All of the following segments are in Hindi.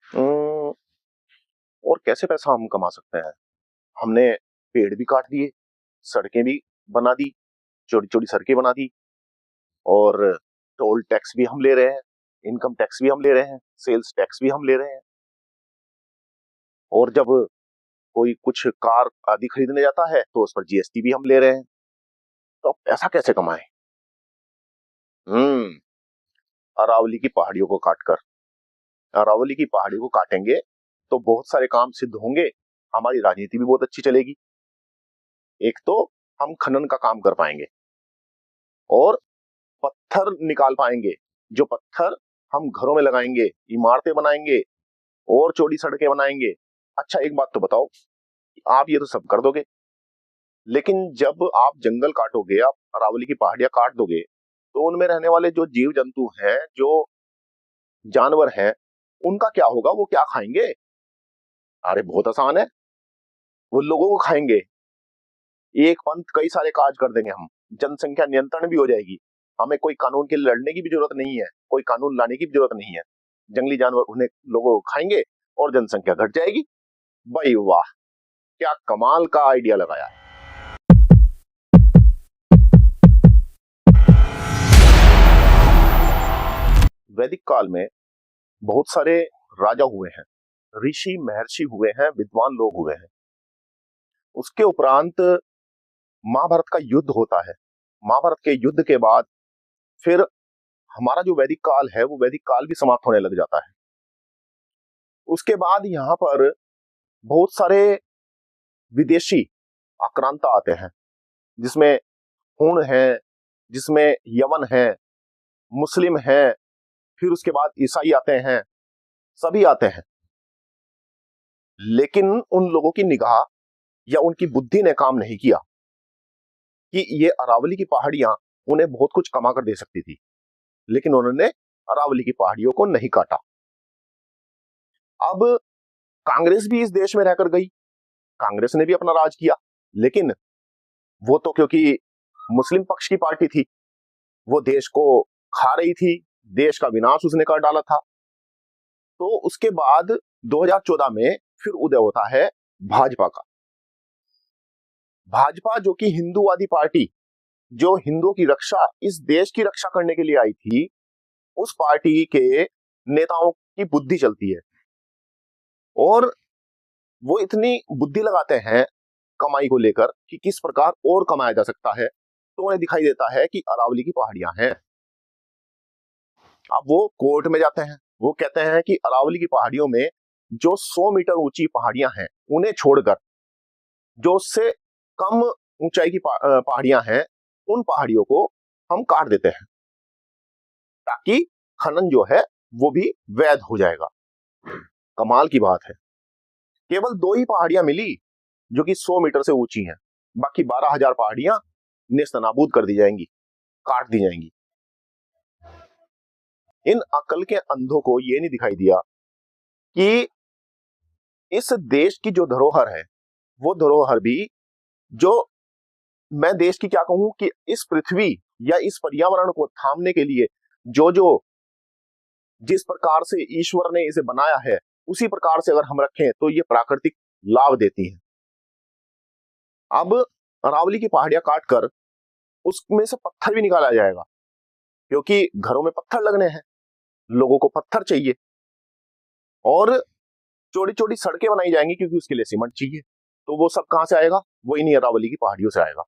अम्म, और कैसे पैसा हम कमा सकते हैं? हमने पेड़ भी काट दिए, सड़कें भी बना दी, चौड़ी-चौड़ी सड़कें बना दी और टोल टैक्स भी हम ले रहे हैं, इनकम टैक्स भी हम ले रहे हैं, सेल्स टैक्स भी हम ले रहे हैं और जब कोई कुछ कार आदि खरीदने जाता है तो उस पर जीएसटी भी हम ले रहे हैं। तो अब पैसा कैसे कमाएं? हम्म अरावली की पहाड़ियों को काटकर। अरावली की पहाड़ियों को काटेंगे तो बहुत सारे काम सिद्ध होंगे, हमारी राजनीति भी बहुत अच्छी चलेगी। एक तो हम खनन का काम कर पाएंगे और पत्थर निकाल पाएंगे, जो पत्थर हम घरों में लगाएंगे, इमारतें बनाएंगे और चौड़ी सड़कें बनाएंगे। अच्छा एक बात तो बताओ, आप ये तो सब कर दोगे, लेकिन जब आप जंगल काटोगे, आप अरावली की पहाड़ियां काट दोगे, तो उनमें रहने वाले जो जीव जंतु हैं, जो जानवर हैं, उनका क्या होगा? वो क्या खाएंगे? अरे बहुत आसान है, वो लोगों को खाएंगे। एक पंथ कई सारे काज कर देंगे हम, जनसंख्या नियंत्रण भी हो जाएगी, हमें कोई कानून के लिए लड़ने की भी जरूरत नहीं है, कोई कानून लाने की भी जरूरत नहीं है। जंगली जानवर उन्हें लोगों को खाएंगे और जनसंख्या घट जाएगी। भाई वाह, क्या कमाल का आइडिया लगाया है। वैदिक काल में बहुत सारे राजा हुए हैं, ऋषि महर्षि हुए हैं, विद्वान लोग हुए हैं। उसके उपरांत महाभारत का युद्ध होता है। महाभारत के युद्ध के बाद फिर हमारा जो वैदिक काल है, वो वैदिक काल भी समाप्त होने लग जाता है। उसके बाद यहाँ पर बहुत सारे विदेशी आक्रांता आते हैं, जिसमें हुण है, जिसमें यमन है, मुस्लिम है, फिर उसके बाद ईसाई आते हैं, सभी आते हैं। लेकिन उन लोगों की निगाह या उनकी बुद्धि ने काम नहीं किया कि ये अरावली की पहाड़ियां उन्हें बहुत कुछ कमा कर दे सकती थी, लेकिन उन्होंने अरावली की पहाड़ियों को नहीं काटा। अब कांग्रेस भी इस देश में रहकर गई, कांग्रेस ने भी अपना राज किया, लेकिन वो तो क्योंकि मुस्लिम पक्ष की पार्टी थी, वो देश को खा रही थी, देश का विनाश उसने कर डाला था। तो उसके बाद 2014 में फिर उदय होता है भाजपा का। भाजपा जो कि हिंदूवादी पार्टी, जो हिंदुओं की रक्षा, इस देश की रक्षा करने के लिए आई थी, उस पार्टी के नेताओं की बुद्धि चलती है और वो इतनी बुद्धि लगाते हैं कमाई को लेकर कि किस प्रकार और कमाया जा सकता है। तो उन्हें दिखाई देता है कि अरावली की पहाड़ियां हैं। अब वो कोर्ट में जाते हैं, वो कहते हैं कि अरावली की पहाड़ियों में जो 100 मीटर ऊंची पहाड़ियां हैं, उन्हें छोड़कर जो उससे कम ऊंचाई की पहाड़ियां हैं, उन पहाड़ियों को हम काट देते हैं, ताकि खनन जो है वो भी वैध हो जाएगा। कमाल की बात है, केवल 2 ही पहाड़ियां मिली जो कि 100 मीटर से ऊंची हैं, बाकी 12,000 पहाड़ियां नेस्तनाबूद कर दी जाएंगी, काट दी जाएंगी। इन अकल के अंधों को यह नहीं दिखाई दिया कि इस देश की जो धरोहर है, वो धरोहर भी, जो मैं देश की क्या कहूं, कि इस पृथ्वी या इस पर्यावरण को थामने के लिए जो जो जिस प्रकार से ईश्वर ने इसे बनाया है, उसी प्रकार से अगर हम रखें तो ये प्राकृतिक लाभ देती है। अब अरावली की पहाड़ियां काटकर उसमें से पत्थर भी निकाला जाएगा, क्योंकि घरों में पत्थर लगने हैं, लोगों को पत्थर चाहिए, और चौड़ी चौड़ी सड़कें बनाई जाएंगी क्योंकि उसके लिए सीमेंट चाहिए। तो वो सब कहां से आएगा? वो इन्हीं अरावली की पहाड़ियों से आएगा।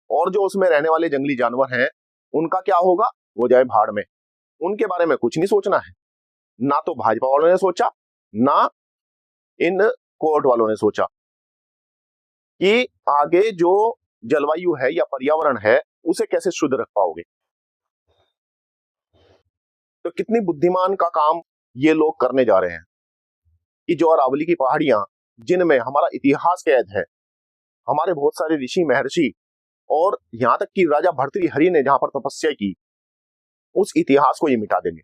और जो उसमें रहने वाले जंगली जानवर हैं, उनका क्या होगा? वो जाए भाड़ में, उनके बारे में कुछ नहीं सोचना है। ना तो भाजपा वालों ने सोचा, ना इन कोर्ट वालों ने सोचा कि आगे जो जलवायु है या पर्यावरण है, उसे कैसे शुद्ध रख पाओगे। तो कितनी बुद्धिमान का काम ये लोग करने जा रहे हैं कि जो अरावली की पहाड़ियां, जिनमें हमारा इतिहास कैद है, हमारे बहुत सारे ऋषि महर्षि और यहां तक कि राजा भर्तृहरि ने जहां पर तपस्या की, उस इतिहास को ये मिटा देंगे।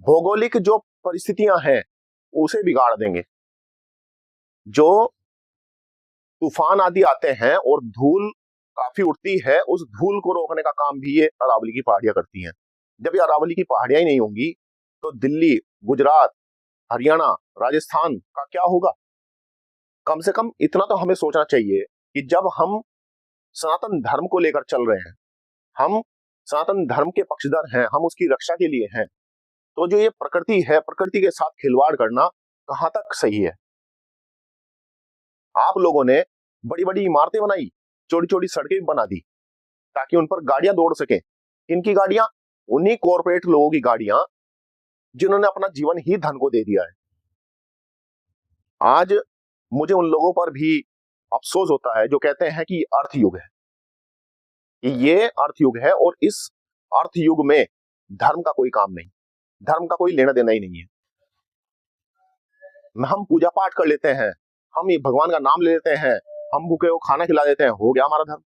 भौगोलिक जो परिस्थितियां हैं उसे बिगाड़ देंगे। जो तूफान आदि आते हैं और धूल काफी उड़ती है, उस धूल को रोकने का काम भी ये अरावली की पहाड़ियां करती हैं। जब ये अरावली की पहाड़ियां ही नहीं होंगी तो दिल्ली गुजरात, हरियाणा, राजस्थान का क्या होगा? कम से कम इतना तो हमें सोचना चाहिए कि जब हम सनातन धर्म को लेकर चल रहे हैं, हम सनातन धर्म के पक्षधर हैं, हम उसकी रक्षा के लिए हैं, तो जो ये प्रकृति है, प्रकृति के साथ खिलवाड़ करना कहां तक सही है? आप लोगों ने बड़ी बड़ी इमारतें बनाई, छोटी छोटी सड़कें भी बना दी ताकि उन पर गाड़ियां दौड़ सके। इनकी गाड़ियां? उन्हीं कॉरपोरेट लोगों की गाड़ियां जिन्होंने अपना जीवन ही धन को दे दिया है। आज मुझे उन लोगों पर भी अफसोस होता है जो कहते हैं कि अर्थ युग है, ये अर्थ युग है, और इस अर्थ युग में धर्म का कोई काम नहीं, धर्म का कोई लेना देना ही नहीं है। हम पूजा पाठ कर लेते हैं, हम ये भगवान का नाम ले लेते हैं, हम भूखे को खाना खिला देते हैं, हो गया हमारा धर्म।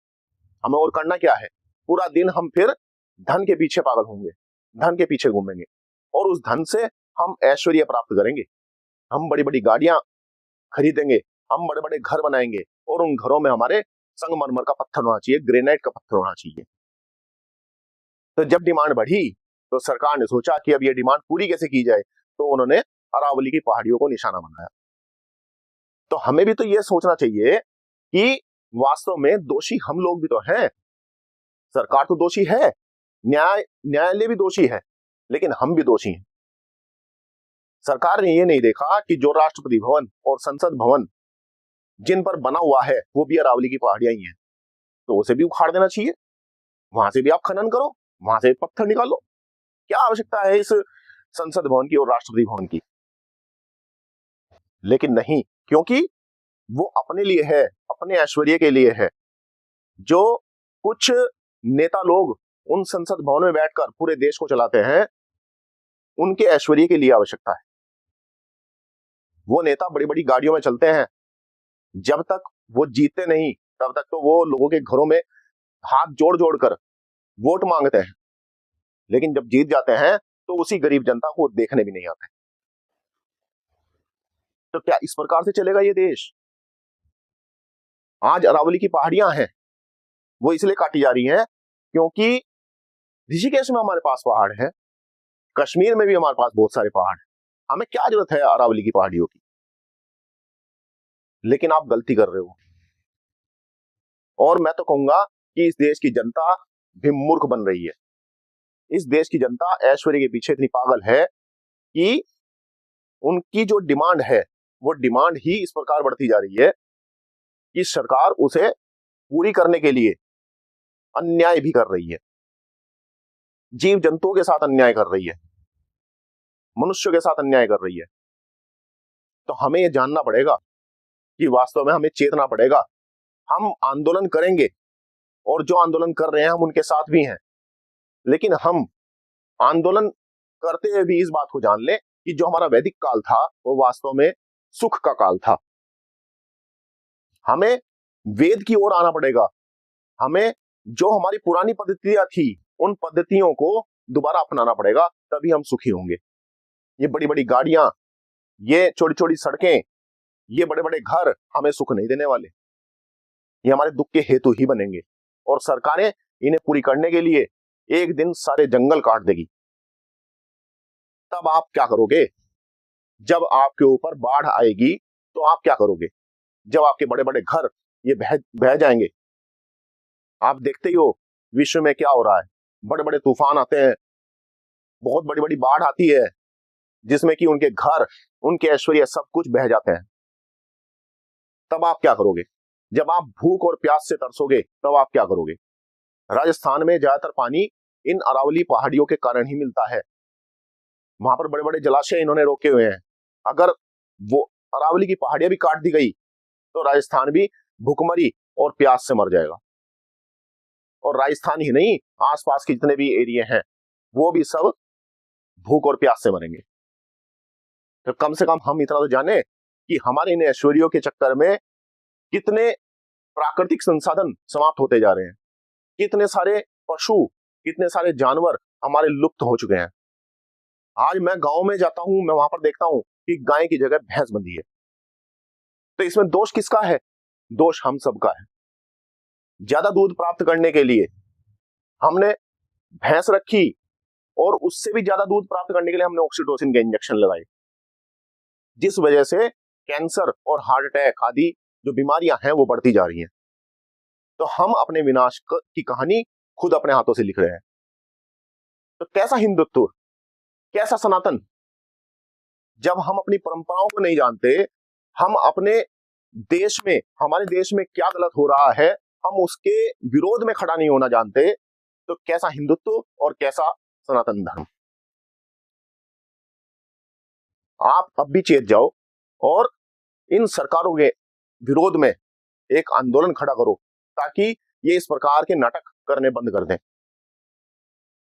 हमें और करना क्या है? पूरा दिन हम फिर धन के पीछे पागल होंगे, धन के पीछे घूमेंगे, और उस धन से हम ऐश्वर्य प्राप्त करेंगे, हम बड़ी बड़ी गाड़ियां खरीदेंगे, हम बड़े बड़े घर बनाएंगे, और उन घरों में हमारे संगमरमर का पत्थर होना चाहिए, ग्रेनाइट का पत्थर होना चाहिए। तो जब डिमांड बढ़ी तो सरकार ने सोचा कि अब ये डिमांड पूरी कैसे की जाए, तो उन्होंने अरावली की पहाड़ियों को निशाना बनाया। तो हमें भी तो ये सोचना चाहिए कि वास्तव में दोषी हम लोग भी तो हैं। सरकार तो दोषी है, न्यायालय भी दोषी है, लेकिन हम भी दोषी हैं। सरकार ने ये नहीं देखा कि जो राष्ट्रपति भवन और संसद भवन जिन पर बना हुआ है वो भी अरावली की पहाड़ियां ही हैं, तो उसे भी उखाड़ देना चाहिए, वहां से भी आप खनन करो, वहां से पत्थर निकालो। क्या आवश्यकता है इस संसद भवन की और राष्ट्रपति भवन की? लेकिन नहीं, क्योंकि वो अपने लिए है, अपने ऐश्वर्य के लिए है। जो कुछ नेता लोग उन संसद भवन में बैठकर पूरे देश को चलाते हैं, उनके ऐश्वर्य के लिए आवश्यकता है। वो नेता बड़ी बड़ी गाड़ियों में चलते हैं, जब तक वो जीतते नहीं तब तक तो वो लोगों के घरों में हाथ जोड़ जोड़ कर वोट मांगते हैं, लेकिन जब जीत जाते हैं तो उसी गरीब जनता को देखने भी नहीं आते। तो क्या इस प्रकार से चलेगा ये देश? आज अरावली की पहाड़ियां हैं, वो इसलिए काटी जा रही हैं क्योंकि ऋषिकेश में हमारे पास पहाड़ है, कश्मीर में भी हमारे पास बहुत सारे पहाड़ हैं, हमें क्या जरूरत है अरावली की पहाड़ियों की? लेकिन आप गलती कर रहे हो, और मैं तो कहूंगा कि इस देश की जनता भी मूर्ख बन रही है। इस देश की जनता ऐश्वर्य के पीछे इतनी पागल है कि उनकी जो डिमांड है वो डिमांड ही इस प्रकार बढ़ती जा रही है कि सरकार उसे पूरी करने के लिए अन्याय भी कर रही है, जीव जंतुओं के साथ अन्याय कर रही है, मनुष्यों के साथ अन्याय कर रही है। तो हमें यह जानना पड़ेगा कि वास्तव में हमें चेतना पड़ेगा। हम आंदोलन करेंगे, और जो आंदोलन कर रहे हैं हम उनके साथ भी हैं, लेकिन हम आंदोलन करते हुए भी इस बात को जान लें कि जो हमारा वैदिक काल था वो वास्तव में सुख का काल था। हमें वेद की ओर आना पड़ेगा, हमें जो हमारी पुरानी पद्धतियां थी उन पद्धतियों को दोबारा अपनाना पड़ेगा, तभी हम सुखी होंगे। ये बड़ी बड़ी गाड़ियां, ये छोटी छोटी सड़कें, ये बड़े बड़े घर हमें सुख नहीं देने वाले, ये हमारे दुख के हेतु ही बनेंगे, और सरकारें इन्हें पूरी करने के लिए एक दिन सारे जंगल काट देगी। तब आप क्या करोगे? जब आपके ऊपर बाढ़ आएगी तो आप क्या करोगे? जब आपके बड़े बड़े घर ये बह जाएंगे। आप देखते ही हो विश्व में क्या हो रहा है, बड़े बड़े तूफान आते हैं, बहुत बड़ी बड़ी बाढ़ आती है जिसमें कि उनके घर, उनके ऐश्वर्य सब कुछ बह जाते हैं। तब आप क्या करोगे? जब आप भूख और प्यास से तरसोगे तब आप क्या करोगे? राजस्थान में ज्यादातर पानी इन अरावली पहाड़ियों के कारण ही मिलता है, वहां पर बड़े बड़े जलाशय इन्होंने रोके हुए हैं। अगर वो अरावली की पहाड़ियां भी काट दी गई तो राजस्थान भी भूखमरी और प्यास से मर जाएगा, और राजस्थान ही नहीं, आसपास के जितने भी एरिया हैं वो भी सब भूख और प्यास से मरेंगे। तो कम से कम हम इतना तो जाने कि हमारे इन ऐश्वर्यों के चक्कर में कितने प्राकृतिक संसाधन समाप्त होते जा रहे हैं, कितने सारे पशु, कितने सारे जानवर हमारे लुप्त हो चुके हैं। आज मैं गांव में जाता हूं, मैं वहां पर देखता हूं कि गाय की जगह भैंस बंधी है। तो इसमें दोष किसका है? दोष हम सबका है। ज्यादा दूध प्राप्त करने के लिए हमने भैंस रखी, और उससे भी ज्यादा दूध प्राप्त करने के लिए हमने ऑक्सीटोसिन के इंजेक्शन लगाए, जिस वजह से कैंसर और हार्ट अटैक आदि जो बीमारियां हैं वो बढ़ती जा रही हैं। तो हम अपने विनाश की कहानी खुद अपने हाथों से लिख रहे हैं। तो कैसा हिंदुत्व, कैसा सनातन, जब हम अपनी परंपराओं को नहीं जानते, हम अपने देश में, हमारे देश में क्या गलत हो रहा है, हम उसके विरोध में खड़ा नहीं होना जानते, तो कैसा हिंदुत्व और कैसा सनातन धर्म। आप अब भी चेत जाओ और इन सरकारों के विरोध में एक आंदोलन खड़ा करो, ताकि ये इस प्रकार के नाटक करने बंद कर दें।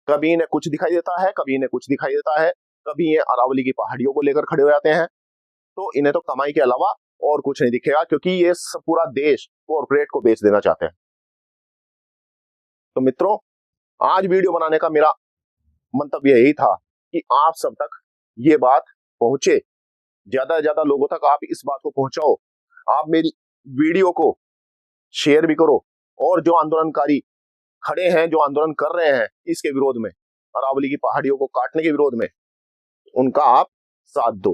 कभी इन्हें कुछ दिखाई देता है, कभी इन्हें कुछ दिखाई देता है, कभी ये अरावली की पहाड़ियों को लेकर खड़े हो जाते हैं। तो इन्हें तो कमाई के अलावा और कुछ नहीं दिखेगा, क्योंकि ये पूरा देश कॉर्पोरेट को बेच देना चाहते हैं। तो मित्रों, आज वीडियो बनाने का मेरा मंतव्य यही था कि आप सब तक ये बात पहुंचे, ज्यादा से ज्यादा लोगों तक आप इस बात को पहुंचाओ। आप मेरी वीडियो को शेयर भी करो, और जो आंदोलनकारी खड़े हैं, जो आंदोलन कर रहे हैं इसके विरोध में, अरावली की पहाड़ियों को काटने के विरोध में, उनका आप साथ दो।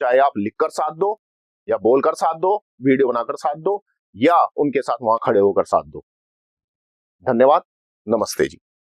चाहे आप लिखकर साथ दो, या बोलकर साथ दो, वीडियो बनाकर साथ दो, या उनके साथ वहां खड़े होकर साथ दो। धन्यवाद, नमस्ते जी।